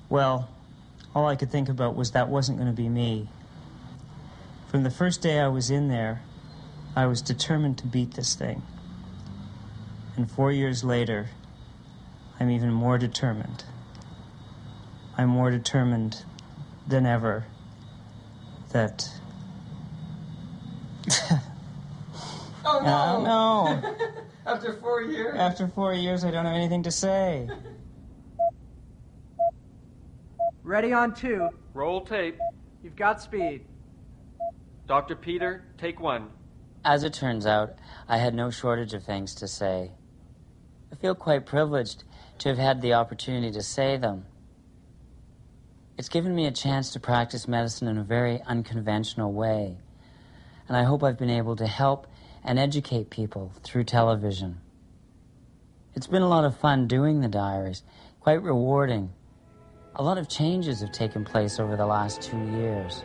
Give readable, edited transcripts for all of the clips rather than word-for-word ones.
Well, all I could think about was that wasn't going to be me. From the first day I was in there, I was determined to beat this thing. And 4 years later, I'm even more determined. I'm more determined than ever that... Oh, no! No! After 4 years? After 4 years, I don't have anything to say. Ready on 2. Roll tape. You've got speed. Dr. Peter, take 1. As it turns out, I had no shortage of things to say. I feel quite privileged to have had the opportunity to say them. It's given me a chance to practice medicine in a very unconventional way, and I hope I've been able to help and educate people through television. It's been a lot of fun doing the diaries, quite rewarding. A lot of changes have taken place over the last 2 years.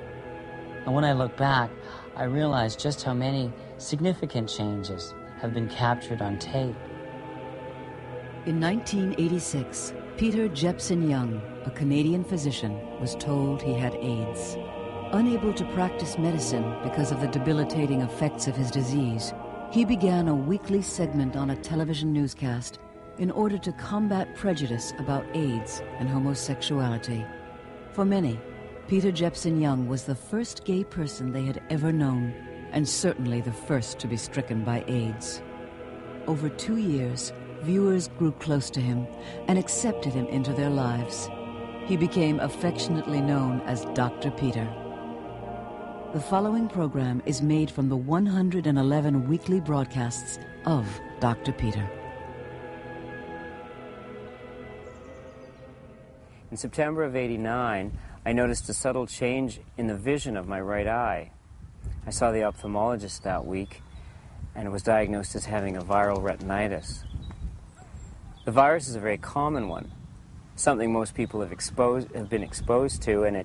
And when I look back, I realize just how many significant changes have been captured on tape. In 1986, Peter Jepson Young, a Canadian physician, was told he had AIDS. Unable to practice medicine because of the debilitating effects of his disease, he began a weekly segment on a television newscast in order to combat prejudice about AIDS and homosexuality. For many, Peter Jepson Young was the first gay person they had ever known, and certainly the first to be stricken by AIDS. Over 2 years, viewers grew close to him and accepted him into their lives. He became affectionately known as Dr. Peter. The following program is made from the 111 weekly broadcasts of Dr. Peter. In September of '89, I noticed a subtle change in the vision of my right eye. I saw the ophthalmologist that week and was diagnosed as having a viral retinitis. The virus is a very common one, something most people have been exposed to, and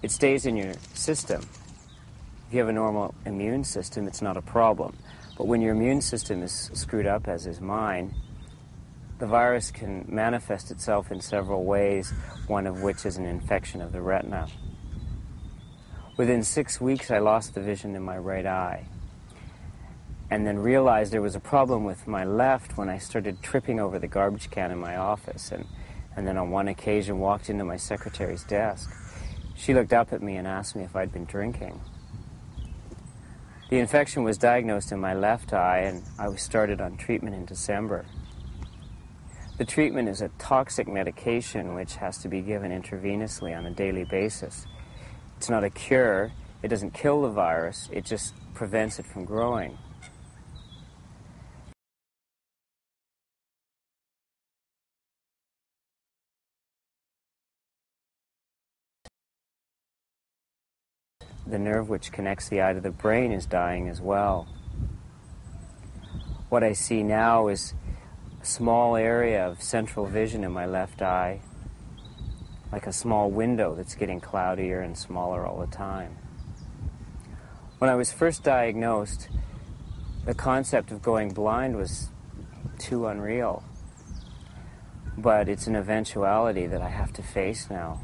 it stays in your system. If you have a normal immune system, it's not a problem. But when your immune system is screwed up, as is mine, the virus can manifest itself in several ways, one of which is an infection of the retina. Within 6 weeks, I lost the vision in my right eye, and then realized there was a problem with my left when I started tripping over the garbage can in my office, and then on one occasion walked into my secretary's desk. She looked up at me and asked me if I'd been drinking. The infection was diagnosed in my left eye, and I was started on treatment in December. The treatment is a toxic medication which has to be given intravenously on a daily basis. It's not a cure. It doesn't kill the virus. It just prevents it from growing. The nerve which connects the eye to the brain is dying as well. What I see now is a small area of central vision in my left eye, like a small window that's getting cloudier and smaller all the time. When I was first diagnosed, the concept of going blind was too unreal. But it's an eventuality that I have to face now.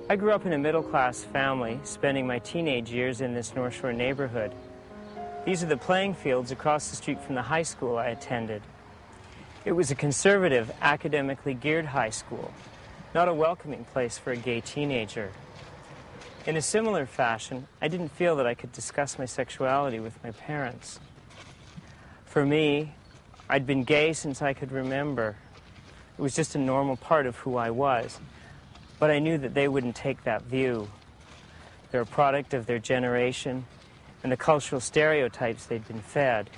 I grew up in a middle-class family, spending my teenage years in this North Shore neighborhood. These are the playing fields across the street from the high school I attended. It was a conservative, academically geared high school, not a welcoming place for a gay teenager. In a similar fashion, I didn't feel that I could discuss my sexuality with my parents. For me, I'd been gay since I could remember. It was just a normal part of who I was. But I knew that they wouldn't take that view. They're a product of their generation and the cultural stereotypes they'd been fed.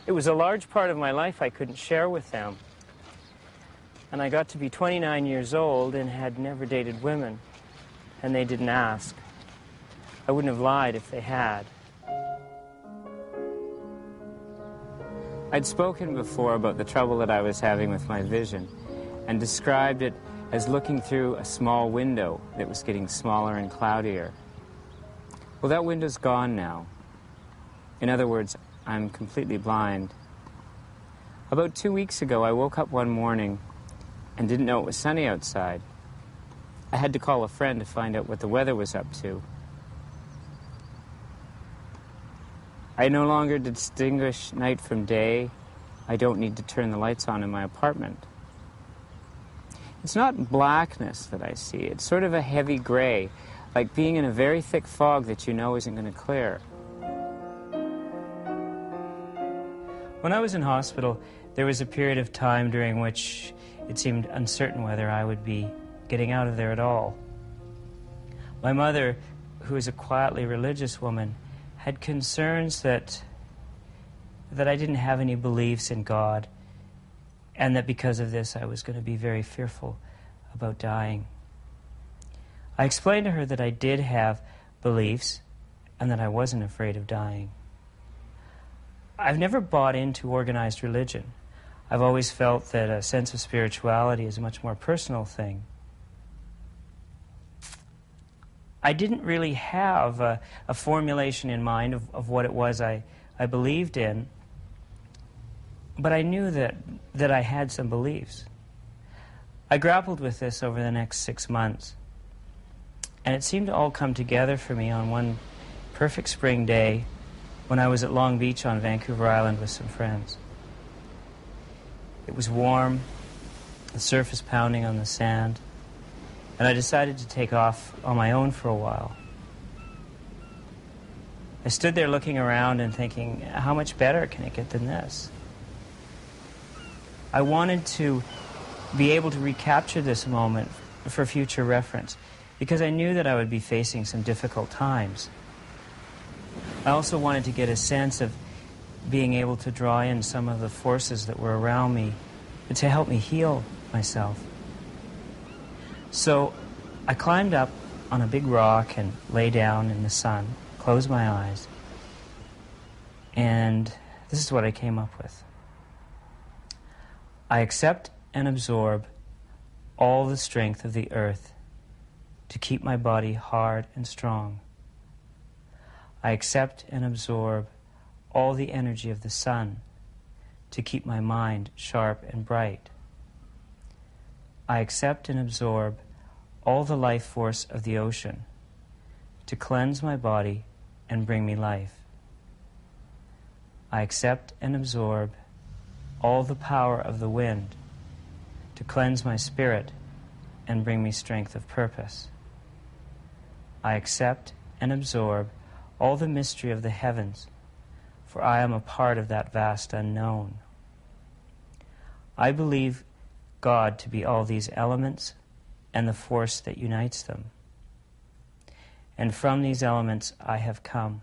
It was a large part of my life I couldn't share with them. And I got to be 29 years old and had never dated women, and they didn't ask. I wouldn't have lied if they had. I'd spoken before about the trouble that I was having with my vision and described it as looking through a small window that was getting smaller and cloudier. Well, that window's gone now. In other words, I'm completely blind. About 2 weeks ago, I woke up one morning and didn't know it was sunny outside. I had to call a friend to find out what the weather was up to. I no longer distinguish night from day. I don't need to turn the lights on in my apartment. It's not blackness that I see. It's sort of a heavy gray, like being in a very thick fog that you know isn't going to clear. When I was in hospital, there was a period of time during which it seemed uncertain whether I would be getting out of there at all. My mother, who is a quietly religious woman, had concerns that I didn't have any beliefs in God, and that because of this I was going to be very fearful about dying. I explained to her that I did have beliefs and that I wasn't afraid of dying. I've never bought into organized religion. I've always felt that a sense of spirituality is a much more personal thing. I didn't really have a formulation in mind of what it was I believed in, but I knew that I had some beliefs. I grappled with this over the next 6 months, and it seemed to all come together for me on one perfect spring day when I was at Long Beach on Vancouver Island with some friends. It was warm, the surf was pounding on the sand, and I decided to take off on my own for a while. I stood there looking around and thinking, how much better can it get than this? I wanted to be able to recapture this moment for future reference, because I knew that I would be facing some difficult times. I also wanted to get a sense of being able to draw in some of the forces that were around me to help me heal myself. So I climbed up on a big rock and lay down in the sun, closed my eyes, and this is what I came up with. I accept and absorb all the strength of the earth to keep my body hard and strong. I accept and absorb all the energy of the sun to keep my mind sharp and bright. I accept and absorb all the life force of the ocean to cleanse my body and bring me life. I accept and absorb all the power of the wind to cleanse my spirit and bring me strength of purpose. I accept and absorb all the mystery of the heavens, for I am a part of that vast unknown. I believe God to be all these elements and the force that unites them. And from these elements I have come,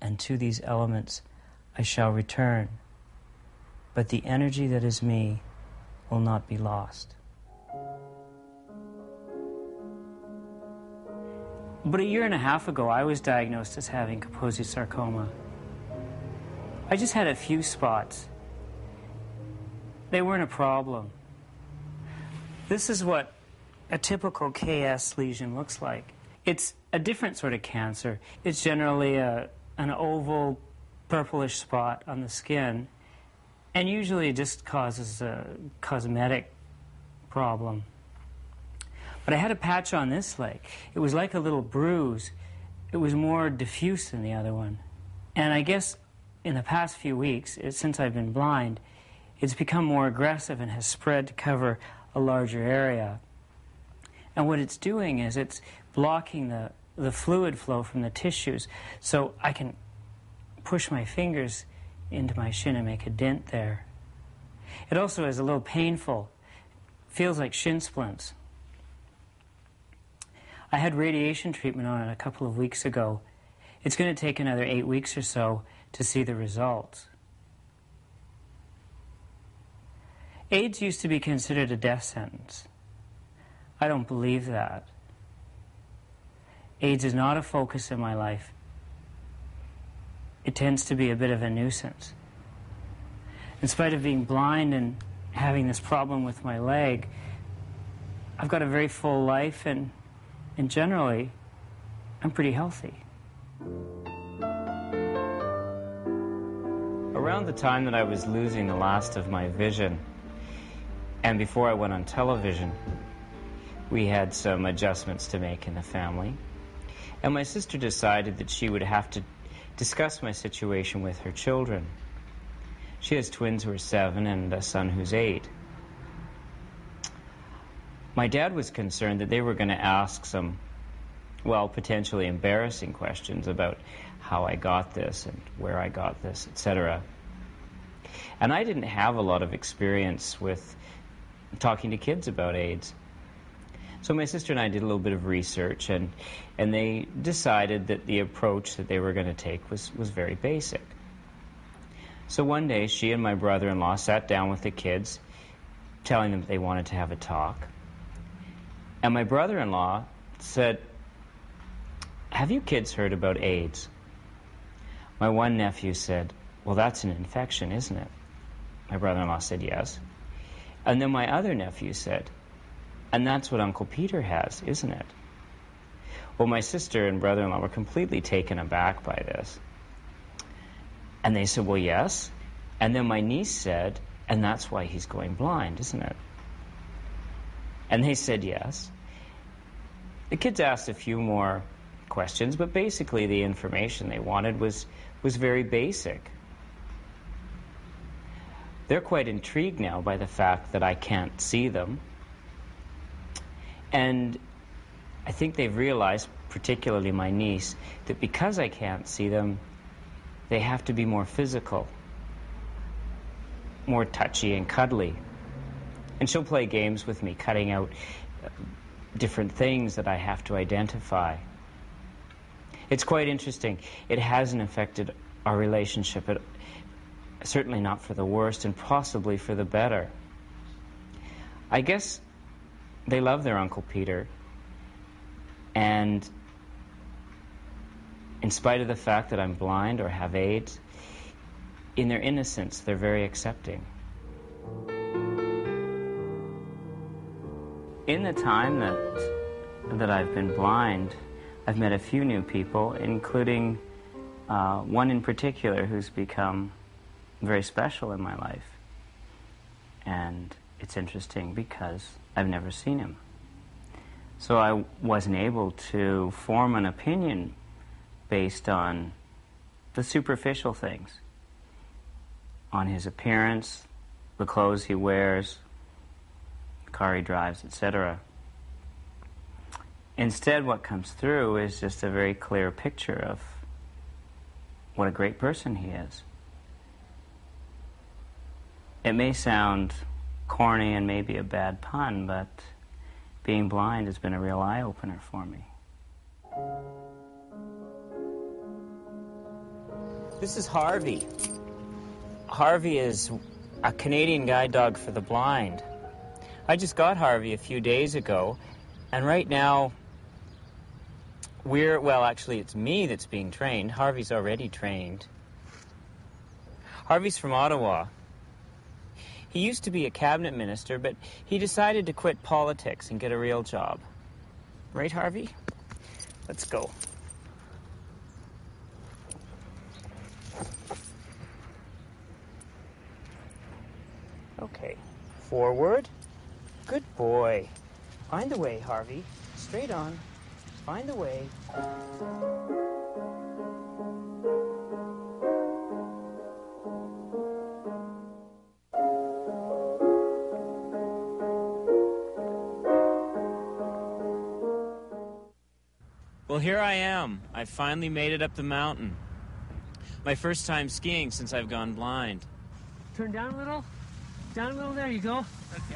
and to these elements I shall return. But the energy that is me will not be lost. About 1.5 years ago, I was diagnosed as having Kaposi sarcoma. I just had a few spots. They weren't a problem. This is what a typical KS lesion looks like. It's a different sort of cancer. It's generally an oval purplish spot on the skin, and usually it just causes a cosmetic problem. But I had a patch on this leg. It was like a little bruise. It was more diffuse than the other one. And I guess in the past few weeks, since I've been blind, it's become more aggressive and has spread to cover a larger area. And what it's doing is it's blocking the fluid flow from the tissues, so I can push my fingers into my shin and make a dent there. It also is a little painful. Feels like shin splints. I had radiation treatment on it a couple of weeks ago. It's going to take another 8 weeks or so to see the results. AIDS used to be considered a death sentence. I don't believe that. AIDS is not a focus in my life. It tends to be a bit of a nuisance. In spite of being blind and having this problem with my leg, I've got a very full life, and generally, I'm pretty healthy. Around the time that I was losing the last of my vision, and before I went on television, we had some adjustments to make in the family. And my sister decided that she would have to discuss my situation with her children. She has twins who are 7 and a son who's 8. My dad was concerned that they were going to ask some, well, potentially embarrassing questions about how I got this and where I got this, etc. And I didn't have a lot of experience with talking to kids about AIDS. So my sister and I did a little bit of research, and they decided that the approach that they were going to take was very basic. So one day, she and my brother-in-law sat down with the kids, telling them they wanted to have a talk. And my brother-in-law said, "Have you kids heard about AIDS?" My one nephew said, "Well, that's an infection, isn't it?" My brother-in-law said, "Yes." And then my other nephew said, "And that's what Uncle Peter has, isn't it?" Well, my sister and brother-in-law were completely taken aback by this. And they said, "Well, yes." And then my niece said, "And that's why he's going blind, isn't it?" And they said yes. The kids asked a few more questions, but basically the information they wanted was very basic. They're quite intrigued now by the fact that I can't see them. And I think they've realized, particularly my niece, that because I can't see them, they have to be more physical, more touchy and cuddly. And she'll play games with me, cutting out different things that I have to identify. It's quite interesting. It hasn't affected our relationship, certainly not for the worst, and possibly for the better. I guess they love their Uncle Peter, and in spite of the fact that I'm blind or have AIDS, in their innocence, they're very accepting. In the time that I've been blind, I've met a few new people, including one in particular who's become very special in my life. And it's interesting because I've never seen him. So I wasn't able to form an opinion based on the superficial things, on his appearance, the clothes he wears, the car he drives, etc. Instead, what comes through is just a very clear picture of what a great person he is. It may sound corny and maybe a bad pun, but being blind has been a real eye-opener for me. This is Harvey. Harvey is a Canadian guide dog for the blind. I just got Harvey a few days ago, and right now well, actually it's me that's being trained. Harvey's already trained. Harvey's from Ottawa. He used to be a cabinet minister, but he decided to quit politics and get a real job. Right, Harvey? Let's go. Okay. Forward. Good boy. Find the way, Harvey. Straight on. Find the way. Well, here I am. I finally made it up the mountain. My first time skiing since I've gone blind. Turn down a little. Down a little, there you go. Okay.